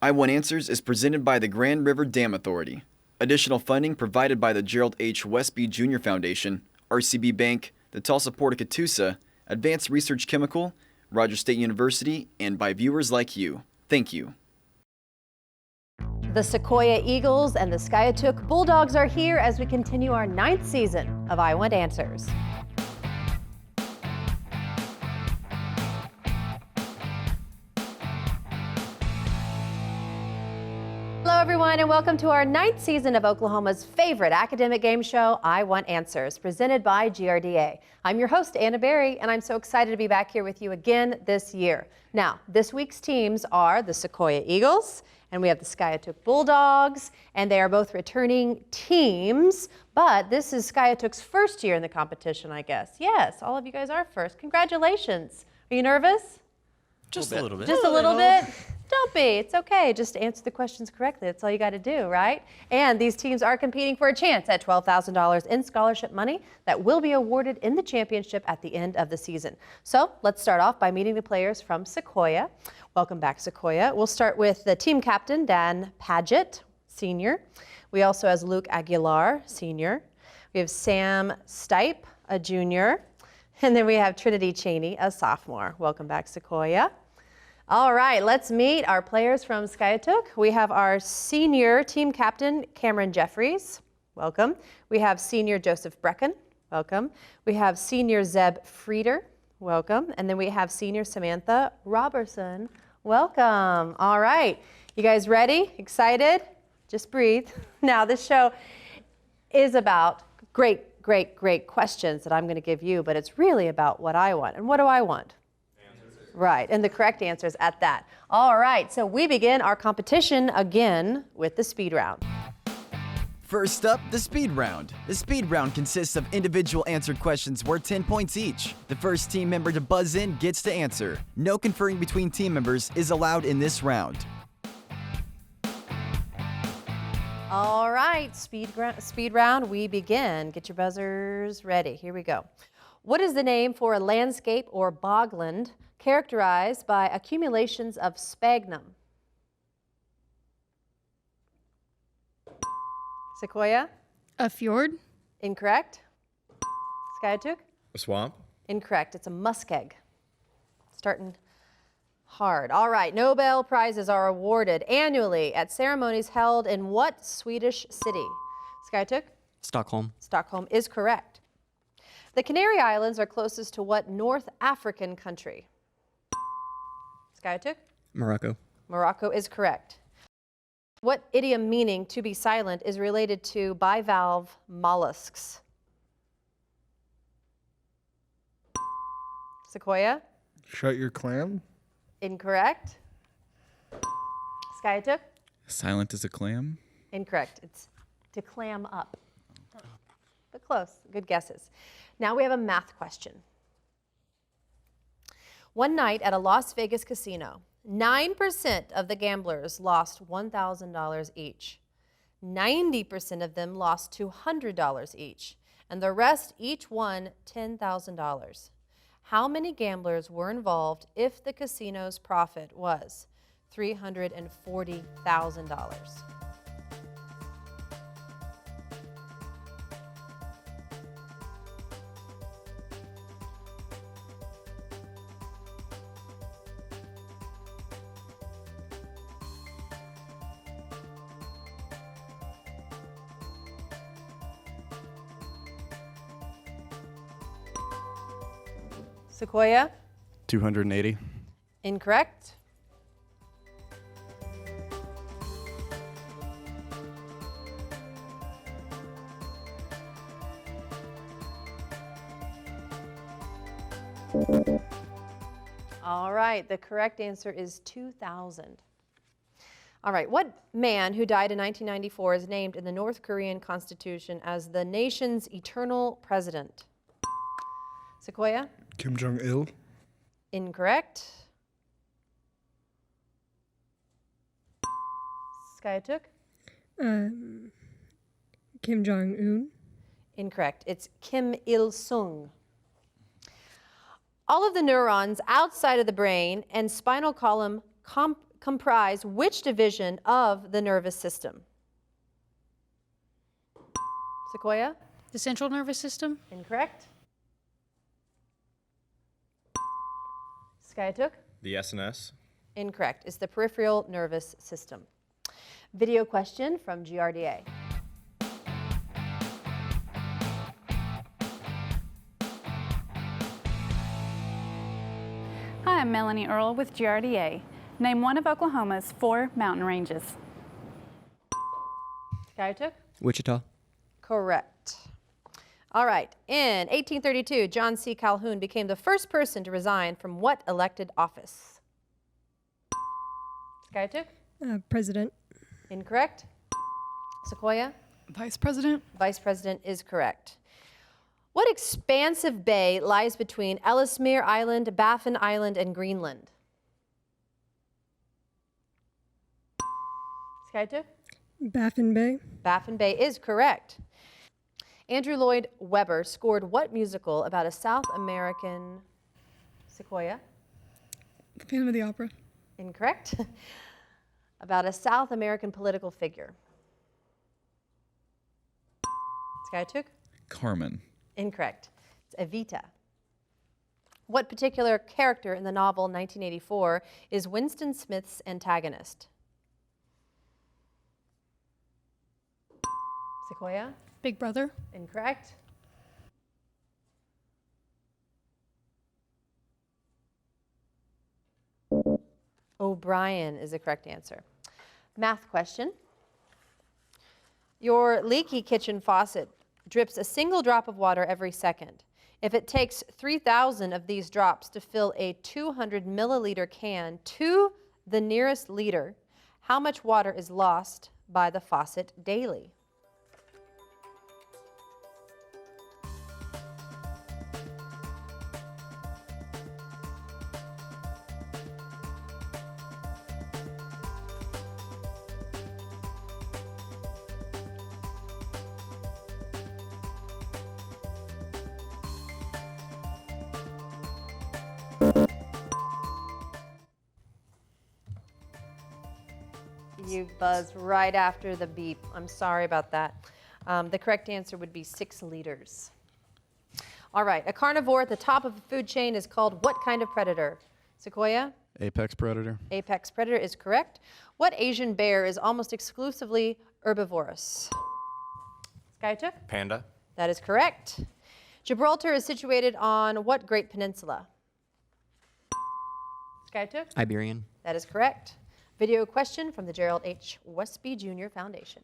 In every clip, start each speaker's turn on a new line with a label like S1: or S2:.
S1: I Want Answers is presented by the Grand River Dam Authority. Additional funding provided by the Gerald H. Westby Jr. Foundation, RCB Bank, the Tulsa Port of Catoosa, Advanced Research Chemical, Rogers State University, and by viewers like you. Thank you.
S2: The Sequoyah Eagles and the Skiatook Bulldogs are here as we continue our 9th season of I Want Answers. Hello everyone and welcome to our 9th season of Oklahoma's favorite academic game show, I Want Answers, presented by GRDA. I'm your host, Anna Berry, and I'm so excited to be back here with you again this year. Now, this week's teams are the Sequoyah Eagles, and we have the Skiatook Bulldogs, and they are both returning teams, but this is Skiatook's first year in the competition, I guess. Yes, all of you guys are first. Congratulations. Are you nervous?
S3: Just a little bit.
S2: Just a little bit? Don't be. It's okay. Just answer the questions correctly. That's all you got to do, right? And these teams are competing for a chance at $12,000 in scholarship money that will be awarded in the championship at the end of the season. So let's start off by meeting the players from Sequoyah. Welcome back, Sequoyah. We'll start with the team captain, Dan Paget, senior. We also have Luke Aguilar, senior. We have Sam Stipe, a junior. And then we have Trinity Cheney, a sophomore. Welcome back, Sequoyah. All right, let's meet our players from Skiatook. We have our senior team captain, Cameron Jeffries. Welcome. We have senior Joseph Brecken. Welcome. We have senior Zeb Frieder. Welcome. And then we have senior Samantha Robertson. Welcome. All right. You guys ready? Excited? Just breathe. Now, this show is about great questions that I'm going to give you, but it's really about what I want. And what do I want? Right, and the correct answer is at that. All right, so we begin our competition again with the speed round.
S1: First up, the speed round. The speed round consists of individual answered questions worth 10 points each. The first team member to buzz in gets to answer. No conferring between team members is allowed in this round.
S2: All right, speed round, we begin. Get your buzzers ready. Here we go. What is the name for a landscape or bogland characterized by accumulations of sphagnum? Sequoyah?
S4: A fjord?
S2: Incorrect. Skiatook?
S3: A swamp?
S2: Incorrect. It's a muskeg. Starting hard. All right. Nobel Prizes are awarded annually at ceremonies held in what Swedish city? Skiatook?
S5: Stockholm.
S2: Stockholm is correct. The Canary Islands are closest to what North African country? Skiatook?
S5: Morocco.
S2: Morocco is correct. What idiom meaning to be silent is related to bivalve mollusks? Sequoyah?
S6: Shut your clam?
S2: Incorrect. Skiatook?
S3: Silent as a clam?
S2: Incorrect. It's to clam up. But close. Good guesses. Now we have a math question. One night at a Las Vegas casino, 9% of the gamblers lost $1,000 each. 90% of them lost $200 each, and the rest each won $10,000. How many gamblers were involved if the casino's profit was $340,000? Sequoyah?
S5: 280.
S2: Incorrect. All right, the correct answer is 2,000. All right, what man who died in 1994 is named in the North Korean Constitution as the nation's eternal president? Sequoyah?
S6: Kim Jong-il?
S2: Incorrect. Skiatook?
S4: Kim Jong-un?
S2: Incorrect. It's Kim Il-sung. All of the neurons outside of the brain and spinal column comprise which division of the nervous system? Sequoyah?
S7: The central nervous system?
S2: Incorrect. Skiatook?
S3: The SNS.
S2: Incorrect. It's the peripheral nervous system. Video question from GRDA.
S8: Hi, I'm Melanie Earl with GRDA. Name one of Oklahoma's 4 mountain ranges.
S2: Skiatook?
S5: Wichita.
S2: Correct. All right. In 1832, John C. Calhoun became the first person to resign from what elected office? Skiatook?
S4: President.
S2: Incorrect. Sequoyah?
S7: Vice President?
S2: Vice President is correct. What expansive bay lies between Ellesmere Island, Baffin Island, and Greenland? Skiatook?
S4: Baffin Bay.
S2: Baffin Bay is correct. Andrew Lloyd Webber scored what musical about a South American... Sequoyah?
S7: Phantom of the Opera.
S2: Incorrect. About a South American political figure. Skiatook?
S3: Carmen.
S2: Incorrect. It's Evita. What particular character in the novel 1984 is Winston Smith's antagonist? Sequoyah?
S7: Big Brother.
S2: Incorrect. O'Brien is the correct answer. Math question. Your leaky kitchen faucet drips a single drop of water every second. If it takes 3,000 of these drops to fill a 200 milliliter can to the nearest liter, how much water is lost by the faucet daily? You buzzed right after the beep. I'm sorry about that. The correct answer would be 6 liters. All right, a carnivore at the top of the food chain is called what kind of predator? Sequoyah?
S5: Apex predator.
S2: Apex predator is correct. What Asian bear is almost exclusively herbivorous? Skiatook?
S3: Panda.
S2: That is correct. Gibraltar is situated on what great peninsula? Skiatook?
S5: Iberian.
S2: That is correct. Video question from the Gerald H. Westby Jr. Foundation.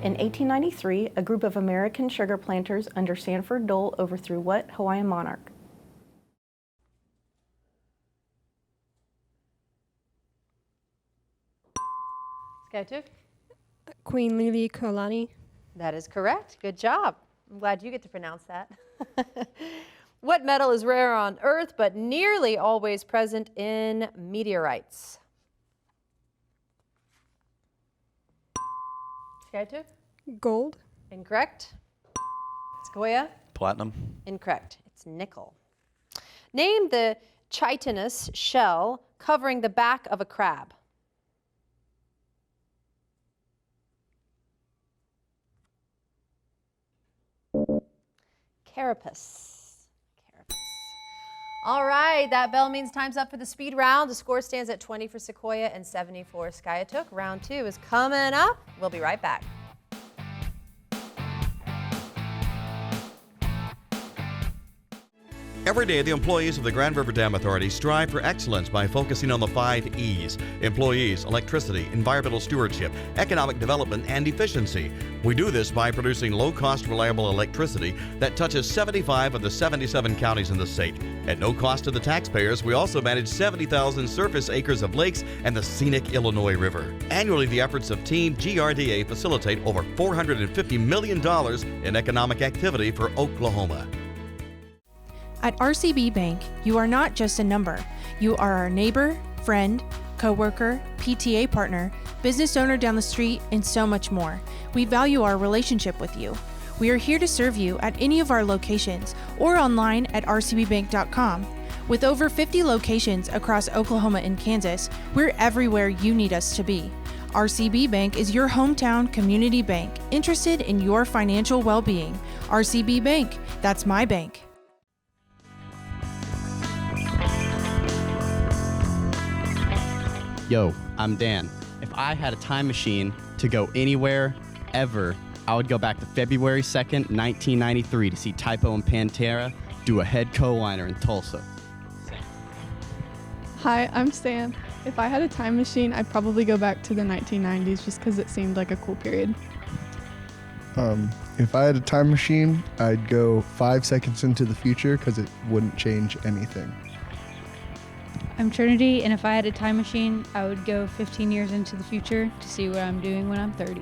S8: In 1893, a group of American sugar planters under Sanford Dole overthrew what Hawaiian monarch?
S2: Skiatook?
S4: Queen Liliuokalani.
S2: That is correct. Good job. I'm glad you get to pronounce that. What metal is rare on Earth but nearly always present in meteorites? Skiatook?
S4: Gold.
S2: Incorrect. Sequoyah?
S5: Platinum.
S2: Incorrect. It's nickel. Name the chitinous shell covering the back of a crab. Carapace. Carapace. All right, that bell means time's up for the speed round. The score stands at 20 for Sequoyah and 70 for Skiatook. Round 2 is coming up. We'll be right back.
S9: Every day, the employees of the Grand River Dam Authority strive for excellence by focusing on the 5 E's: employees, electricity, environmental stewardship, economic development, and efficiency. We do this by producing low-cost, reliable electricity that touches 75 of the 77 counties in the state. At no cost to the taxpayers, we also manage 70,000 surface acres of lakes and the scenic Illinois River. Annually, the efforts of Team GRDA facilitate over $450 million in economic activity for Oklahoma.
S10: At RCB Bank, you are not just a number. You are our neighbor, friend, coworker, PTA partner, business owner down the street, and so much more. We value our relationship with you. We are here to serve you at any of our locations or online at rcbbank.com. With over 50 locations across Oklahoma and Kansas, we're everywhere you need us to be. RCB Bank is your hometown community bank, interested in your financial well-being. RCB Bank, that's my bank.
S5: Yo, I'm Dan. If I had a time machine to go anywhere, ever, I would go back to February 2nd, 1993 to see Typo and Pantera do a head co-liner in Tulsa.
S11: Hi, I'm Stan. If I had a time machine, I'd probably go back to the 1990s just because it seemed like a cool period.
S6: If I had a time machine, I'd go 5 seconds into the future because it wouldn't change anything.
S12: I'm Trinity, and if I had a time machine, I would go 15 years into the future to see what I'm doing when I'm 30.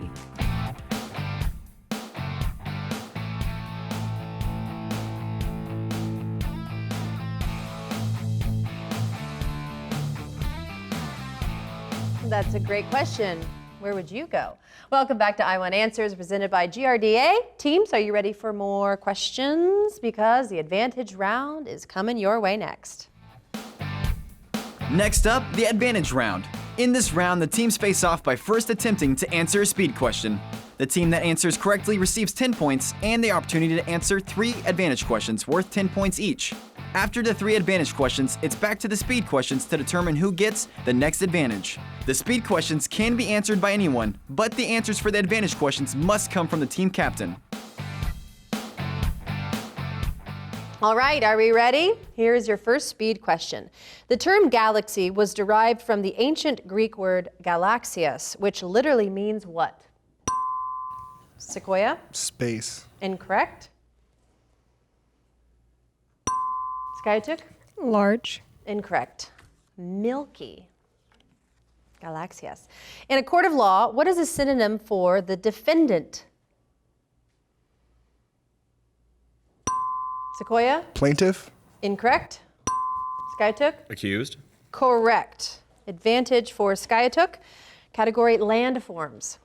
S2: That's a great question. Where would you go? Welcome back to I Want Answers, presented by GRDA. Teams, are you ready for more questions? Because the Advantage round is coming your way next.
S1: Next up, the Advantage round. In this round, the teams face off by first attempting to answer a speed question. The team that answers correctly receives 10 points and the opportunity to answer 3 Advantage questions worth 10 points each. After the 3 Advantage questions, it's back to the speed questions to determine who gets the next advantage. The speed questions can be answered by anyone, but the answers for the Advantage questions must come from the team captain.
S2: All right, are we ready? Here is your first speed question. The term galaxy was derived from the ancient Greek word galaxias, which literally means what? Sequoyah?
S6: Space.
S2: Incorrect. Skiatook?
S4: Large.
S2: Incorrect. Milky. Galaxias. In a court of law, what is a synonym for the defendant? Sequoyah?
S6: Plaintiff.
S2: Incorrect. Skiatook?
S3: Accused.
S2: Correct. Advantage for Skiatook. Category landforms.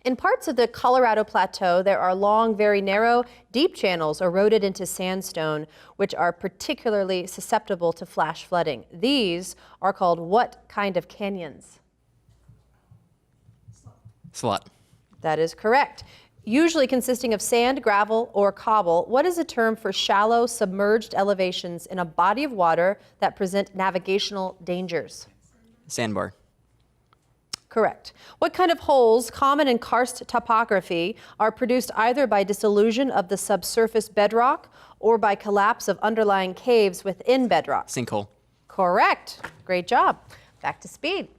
S2: In parts of the Colorado Plateau, there are long, very narrow, deep channels eroded into sandstone, which are particularly susceptible to flash flooding. These are called what kind of canyons?
S5: Slot.
S2: That is correct. Usually consisting of sand, gravel, or cobble, what is a term for shallow, submerged elevations in a body of water that present navigational dangers?
S5: Sandbar.
S2: Correct. What kind of holes, common in karst topography, are produced either by dissolution of the subsurface bedrock or by collapse of underlying caves within bedrock?
S5: Sinkhole.
S2: Correct. Great job. Back to speed.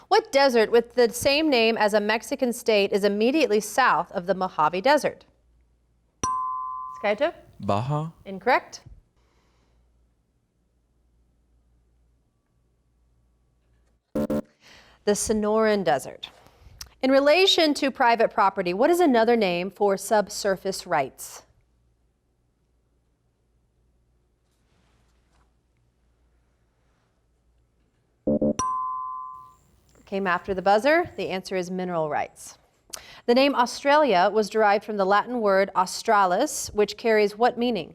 S2: What desert with the same name as a Mexican state is immediately south of the Mojave Desert? Skiatook?
S3: Baja.
S2: Incorrect. The Sonoran Desert. In relation to private property, what is another name for subsurface rights? Came after the buzzer. The answer is mineral rights. The name Australia was derived from the Latin word australis, which carries what meaning?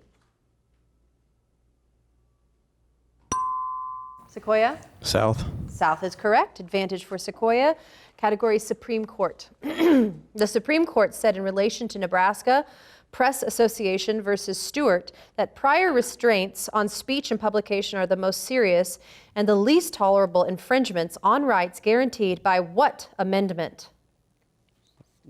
S2: Sequoyah?
S5: South.
S2: South is correct. Advantage for Sequoyah. Category Supreme Court. The Supreme Court said in relation to Nebraska Press Association versus Stewart that prior restraints on speech and publication are the most serious and the least tolerable infringements on rights guaranteed by what amendment?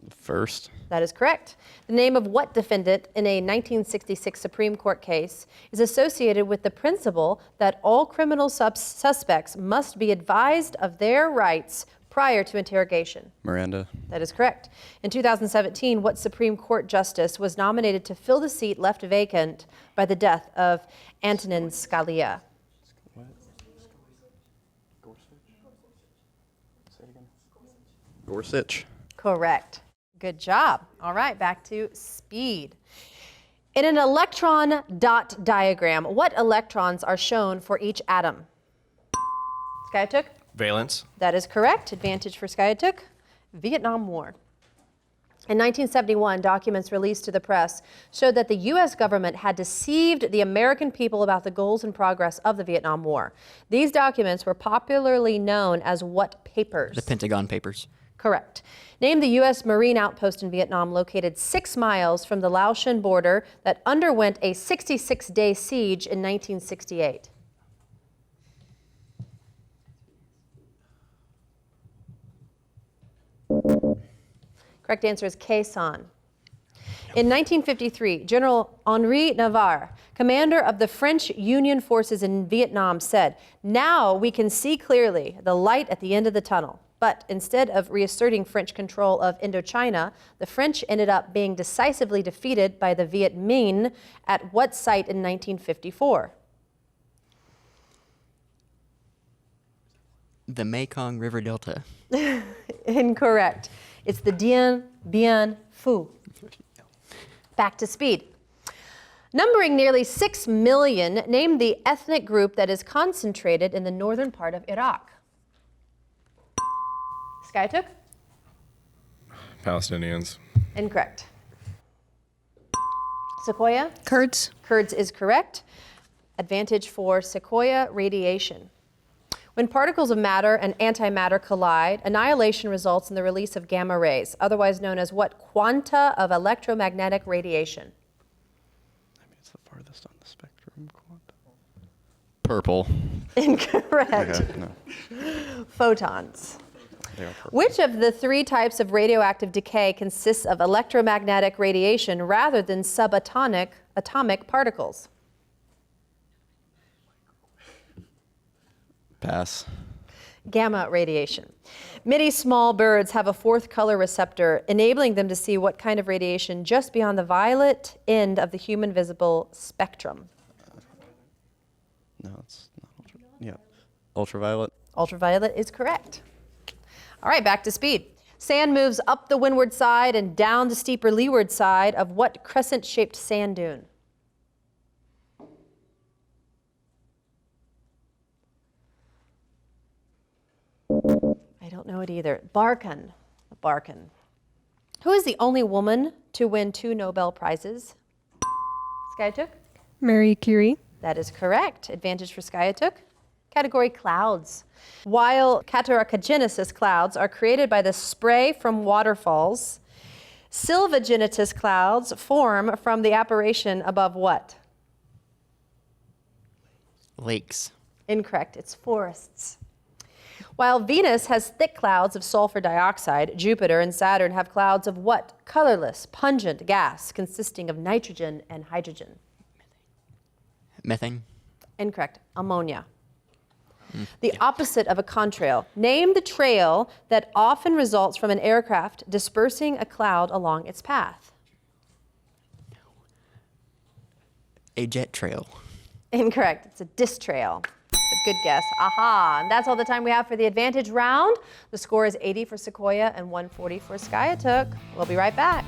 S5: First.
S2: That is correct. The name of what defendant in a 1966 Supreme Court case is associated with the principle that all criminal suspects must be advised of their rights prior to interrogation?
S5: Miranda.
S2: That is correct. In 2017, what Supreme Court justice was nominated to fill the seat left vacant by the death of Antonin Scalia?
S5: Gorsuch.
S2: Correct. Good job. All right, back to speed. In an electron dot diagram, what electrons are shown for each atom? Skiatook?
S3: Valence.
S2: That is correct. Advantage for Skiatook. Vietnam War. In 1971, documents released to the press showed that the U.S. government had deceived the American people about the goals and progress of the Vietnam War. These documents were popularly known as what papers?
S13: The Pentagon Papers.
S2: Correct. Name the U.S. Marine outpost in Vietnam located 6 miles from the Laotian border that underwent a 66-day siege in 1968. Correct answer is Khe Sanh. In 1953, General Henri Navarre, commander of the French Union forces in Vietnam, said, "Now we can see clearly the light at the end of the tunnel." But instead of reasserting French control of Indochina, the French ended up being decisively defeated by the Viet Minh at what site in 1954?
S13: The Mekong River Delta.
S2: Incorrect. It's the Dien Bien Phu. Back to speed. Numbering nearly 6 million, name the ethnic group that is concentrated in the northern part of Iraq. Skiatook?
S3: Palestinians.
S2: Incorrect. Sequoyah?
S7: Kurds.
S2: Kurds is correct. Advantage for Sequoyah radiation. When particles of matter and antimatter collide, annihilation results in the release of gamma rays, otherwise known as what quanta of electromagnetic radiation?
S3: I mean, it's the farthest on the spectrum.
S5: Purple.
S2: Incorrect.
S3: Okay, no.
S2: Photons.
S3: They are purple.
S2: Which of the 3 types of radioactive decay consists of electromagnetic radiation rather than subatomic particles?
S5: Pass.
S2: Gamma radiation. Many small birds have a 4th color receptor, enabling them to see what kind of radiation just beyond the violet end of the human visible spectrum.
S3: No, it's not ultraviolet. Yeah. Ultraviolet.
S2: Ultraviolet is correct. All right, back to speed. Sand moves up the windward side and down the steeper leeward side of what crescent-shaped sand dune? I don't know it either. Barkhan. Barkhan. Who is the only woman to win 2 Nobel Prizes? Skiatook?
S4: Marie Curie.
S2: That is correct. Advantage for Skiatook. Category clouds. While cataractogenesis clouds are created by the spray from waterfalls, sylvogenitus clouds form from the apparition above what?
S13: Lakes.
S2: Incorrect. It's forests. While Venus has thick clouds of sulfur dioxide, Jupiter and Saturn have clouds of what? Colorless, pungent gas consisting of nitrogen and hydrogen.
S13: Methane.
S2: Incorrect. Ammonia. The opposite of a contrail. Name the trail that often results from an aircraft dispersing a cloud along its path.
S13: A jet trail.
S2: Incorrect. It's a disk trail. But good guess. Aha. And that's all the time we have for the advantage round. The score is 80 for Sequoyah and 140 for Skiatook. We'll be right back.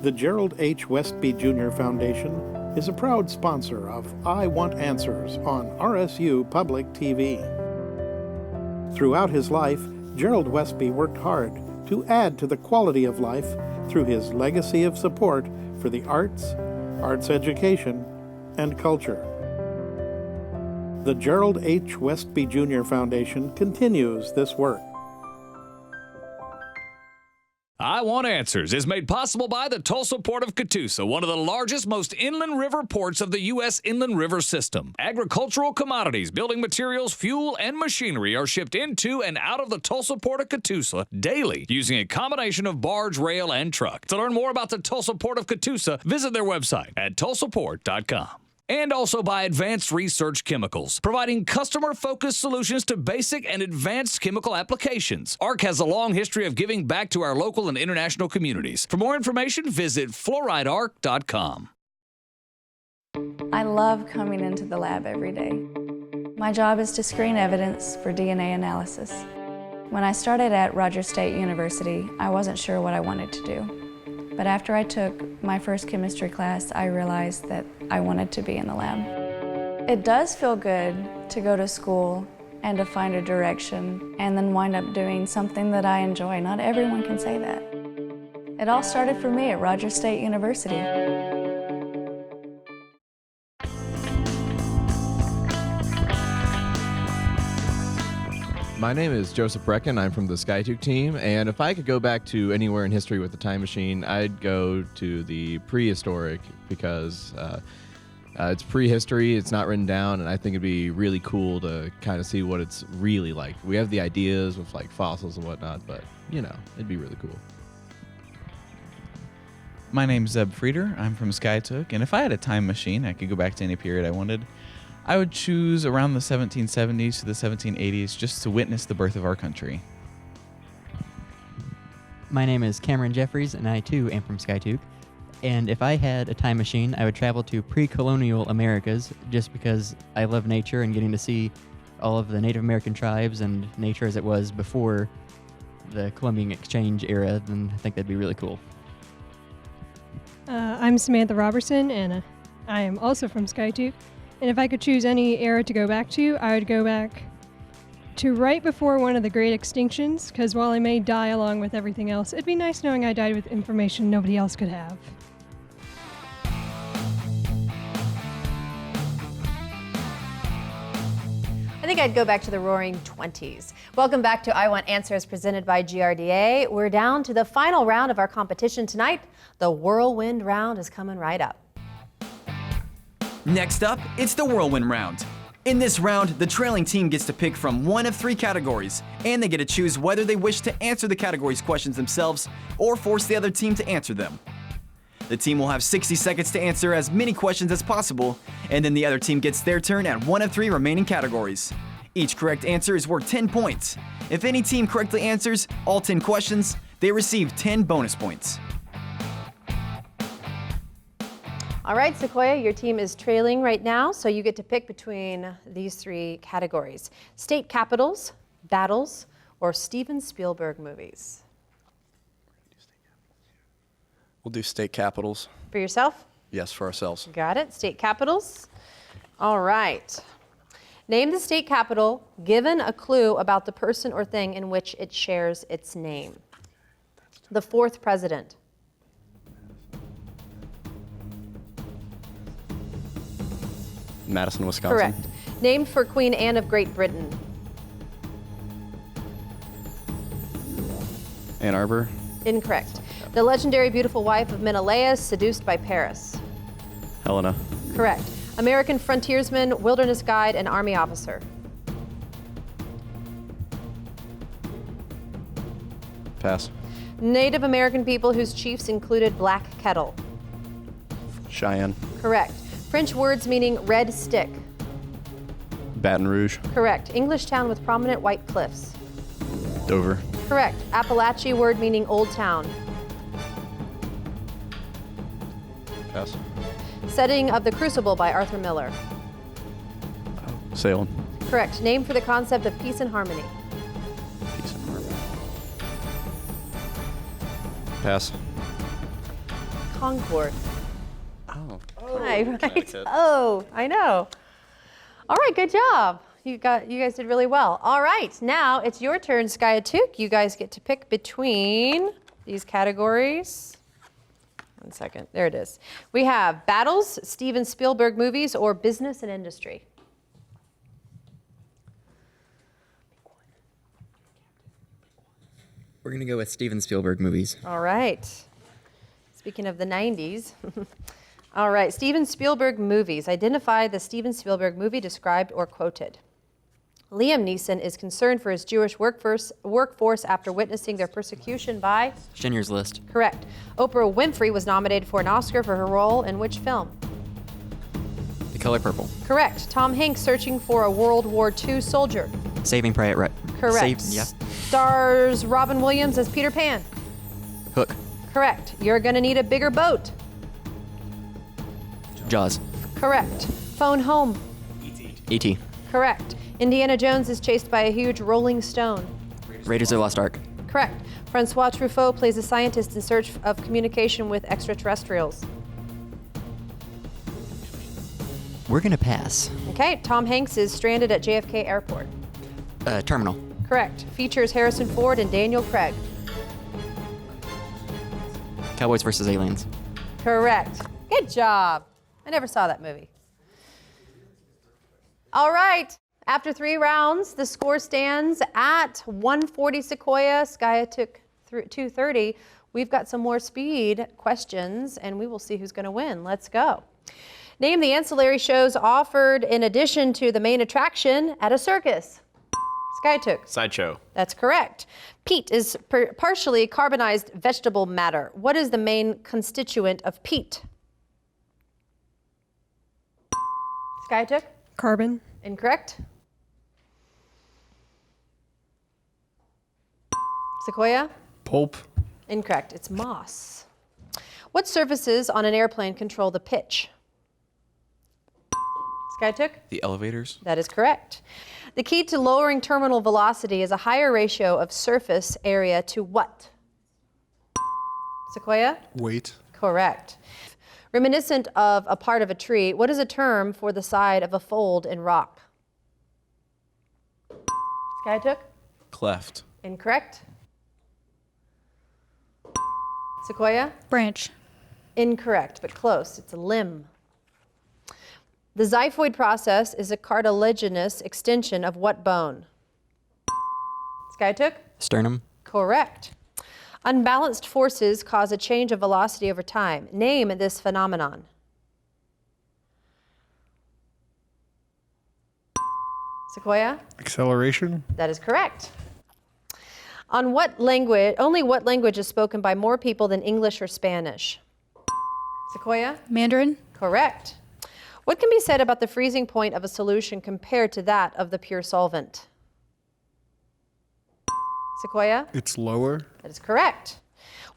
S14: The Gerald H. Westby Jr. Foundation is a proud sponsor of I Want Answers on RSU Public TV. Throughout his life, Gerald Westby worked hard to add to the quality of life through his legacy of support for the arts, arts education, and culture. The Gerald H. Westby Jr. Foundation continues this work.
S15: I Want Answers is made possible by the Tulsa Port of Catoosa, one of the largest, most inland river ports of the U.S. inland river system. Agricultural commodities, building materials, fuel, and machinery are shipped into and out of the Tulsa Port of Catoosa daily using a combination of barge, rail, and truck. To learn more about the Tulsa Port of Catoosa, visit their website at tulsaport.com. And also by Advanced Research Chemicals, providing customer-focused solutions to basic and advanced chemical applications. ARC has a long history of giving back to our local and international communities. For more information, visit fluoridearc.com.
S16: I love coming into the lab every day. My job is to screen evidence for DNA analysis. When I started at Rogers State University, I wasn't sure what I wanted to do. But after I took my first chemistry class, I realized that I wanted to be in the lab. It does feel good to go to school and to find a direction and then wind up doing something that I enjoy. Not everyone can say that. It all started for me at Rogers State University.
S17: My name is Joseph Brecken. I'm from the Skiatook team, and if I could go back to anywhere in history with a time machine, I'd go to the prehistoric because it's prehistory, it's not written down, and I think it'd be really cool to kind of see what it's really like. We have the ideas with like fossils and whatnot, but you know, it'd be really cool.
S18: My name's Zeb Frieder. I'm from Skiatook, and if I had a time machine, I could go back to any period I wanted. I would choose around the 1770s to the 1780s just to witness the birth of our country.
S13: My name is Cameron Jeffries, and I too am from Skiatook. And if I had a time machine, I would travel to pre-colonial Americas just because I love nature and getting to see all of the Native American tribes and nature as it was before the Columbian Exchange era, then I think that'd be really cool.
S4: I'm Samantha Robertson, and I am also from Skiatook. And if I could choose any era to go back to, I would go back to right before one of the great extinctions, because while I may die along with everything else, it'd be nice knowing I died with information nobody else could have.
S2: I think I'd go back to the roaring 20s. Welcome back to I Want Answers presented by GRDA. We're down to the final round of our competition tonight. The whirlwind round is coming right up.
S1: Next up, it's the whirlwind round. In this round, the trailing team gets to pick from one of 3 categories, and they get to choose whether they wish to answer the category's questions themselves or force the other team to answer them. The team will have 60 seconds to answer as many questions as possible, and then the other team gets their turn at one of 3 remaining categories. Each correct answer is worth 10 points. If any team correctly answers all 10 questions, they receive 10 bonus points.
S2: All right, Sequoyah, your team is trailing right now, so you get to pick between these 3 categories: state capitals, battles, or Steven Spielberg movies.
S3: We'll do state capitals.
S2: For yourself?
S3: Yes, for ourselves.
S2: Got it. State capitals. All right. Name the state capital given a clue about the person or thing in which it shares its name. The 4th president.
S3: Madison, Wisconsin.
S2: Correct. Named for Queen Anne of Great Britain.
S3: Ann Arbor.
S2: Incorrect. The legendary beautiful wife of Menelaus, seduced by Paris.
S3: Helena.
S2: Correct. American frontiersman, wilderness guide, and army officer.
S3: Pass.
S2: Native American people whose chiefs included Black Kettle.
S3: Cheyenne.
S2: Correct. French words meaning red stick.
S3: Baton Rouge.
S2: Correct. English town with prominent white cliffs.
S3: Dover.
S2: Correct. Appalachia word meaning old town.
S3: Pass.
S2: Setting of the Crucible by Arthur Miller.
S3: Salem.
S2: Correct. Name for the concept of peace and harmony.
S3: Peace and harmony. Pass.
S2: Concord.
S3: Oh.
S2: Hi, right? Oh, I know. All right, good job. You guys did really well. All right, now it's your turn, Skiatook. You guys get to pick between these categories. 1 second, there it is. We have battles, Steven Spielberg movies, or business and industry.
S13: We're going to go with Steven Spielberg movies.
S2: All right. Speaking of the 90s. All right, Steven Spielberg movies. Identify the Steven Spielberg movie described or quoted. Liam Neeson is concerned for his Jewish workforce after witnessing their persecution by?
S13: Schindler's List.
S2: Correct. Oprah Winfrey was nominated for an Oscar for her role in which film?
S13: The Color Purple.
S2: Correct. Tom Hanks searching for a World War II soldier?
S13: Saving Private Ryan.
S2: Correct. Stars Robin Williams as Peter Pan?
S13: Hook.
S2: Correct. You're gonna need a bigger boat?
S13: Jaws.
S2: Correct. Phone home?
S13: E.T.
S2: Correct. Indiana Jones is chased by a huge rolling stone?
S13: Raiders of the Lost Ark.
S2: Correct. Francois Truffaut plays a scientist in search of communication with extraterrestrials?
S13: We're going to pass.
S2: Okay, Tom Hanks is stranded at JFK Airport.
S13: Terminal.
S2: Correct. Features Harrison Ford and Daniel Craig.
S13: Cowboys versus Aliens.
S2: Correct. Good job. I never saw that movie. All right. After 3 rounds, the score stands at 140 Sequoyah. Skiatook 230. We've got some more speed questions, and we will see who's going to win. Let's go. Name the ancillary shows offered in addition to the main attraction at a circus. Skiatook.
S19: Sideshow.
S2: That's correct. Peat is partially carbonized vegetable matter. What is the main constituent of peat? Skiatook.
S4: Carbon.
S2: Incorrect. Sequoyah.
S19: Pulp.
S2: Incorrect. It's moss. What surfaces on an airplane control the pitch? Skiatook.
S18: The elevators.
S2: That is correct. The key to lowering terminal velocity is a higher ratio of surface area to what? Sequoyah?
S6: Weight.
S2: Correct. Reminiscent of a part of a tree, what is a term for the side of a fold in rock? Skiatook?
S18: Cleft.
S2: Incorrect. Sequoyah?
S7: Branch.
S2: Incorrect, but close. It's a limb. The xiphoid process is a cartilaginous extension of what bone? Skiatook?
S13: Sternum.
S2: Correct. Unbalanced forces cause a change of velocity over time. Name this phenomenon. Sequoyah?
S6: Acceleration.
S2: That is correct. On what language, only what language is spoken by more people than English or Spanish? Sequoyah?
S7: Mandarin.
S2: Correct. What can be said about the freezing point of a solution compared to that of the pure solvent? Sequoyah?
S6: It's lower.
S2: That is correct.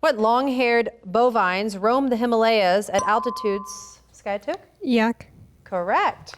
S2: What long-haired bovines roam the Himalayas at altitudes? Skiatook?
S4: Yak.
S2: Correct.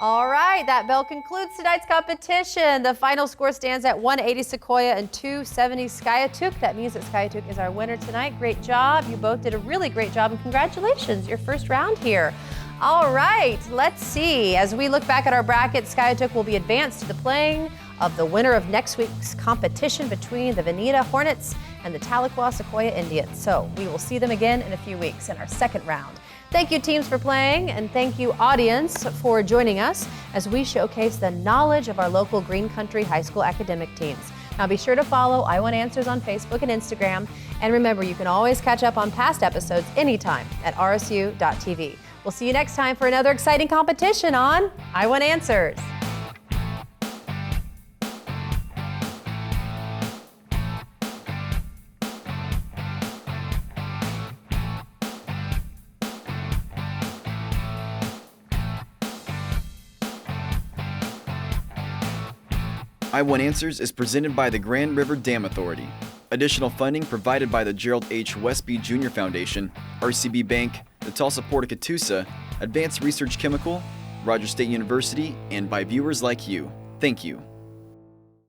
S2: All right, that bell concludes tonight's competition. The final score stands at 180 Sequoyah and 270 Skiatook. That means that Skiatook is our winner tonight. Great job. You both did a really great job, and congratulations, your first round here. All right, let's see. As we look back at our bracket, Skiatook will be advanced to the playing of the winner of next week's competition between the Veneta Hornets and the Tahlequah Sequoyah Indians. So we will see them again in a few weeks in our second round. Thank you, teams, for playing, and thank you, audience, for joining us as we showcase the knowledge of our local Green Country High School academic teams. Now be sure to follow I Want Answers on Facebook and Instagram, and remember, you can always catch up on past episodes anytime at rsu.tv. We'll see you next time for another exciting competition on I Want Answers.
S1: I Want Answers is presented by the Grand River Dam Authority. Additional funding provided by the Gerald H. Westby Jr. Foundation, RCB Bank, the Tulsa Port of Catoosa, Advanced Research Chemical, Rogers State University, and by viewers like you. Thank you.